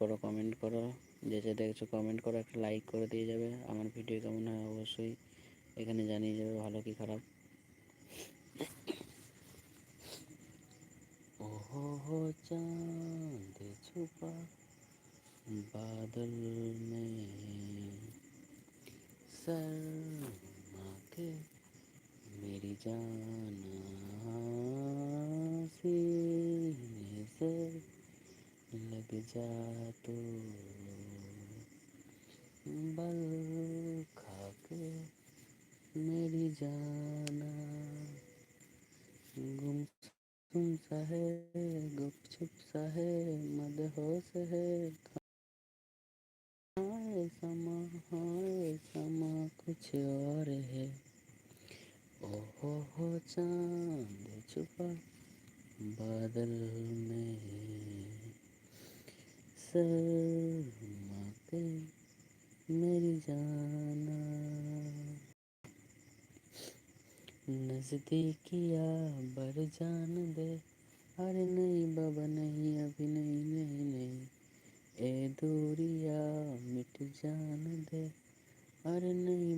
করো, কমেন্ট করো, যে যে দেখছো কমেন্ট করো, একটা লাইক করে দিয়ে যাবে। আমার ভিডিও কেমন হয় অবশ্যই এখানে জানিয়ে যাবে, ভালো কি খারাপ। ओहो चांद छुपा बादल में, शर्मा के मेरी जाना सीने से लग जा तो, बल खा के मेरी जाना, गुमसुम सा है, गुपचुप सा है, मदहोश है, हाय समा कुछ और है। ओहो चांद छुपा बादल में, शर्मा के मेरी जाना, नजदीकिया बढ़ जान दे, अरे नहीं बाबा नहीं, अभी नहीं नहीं नहीं, ए दूरिया मिट जान दे, अरे नहीं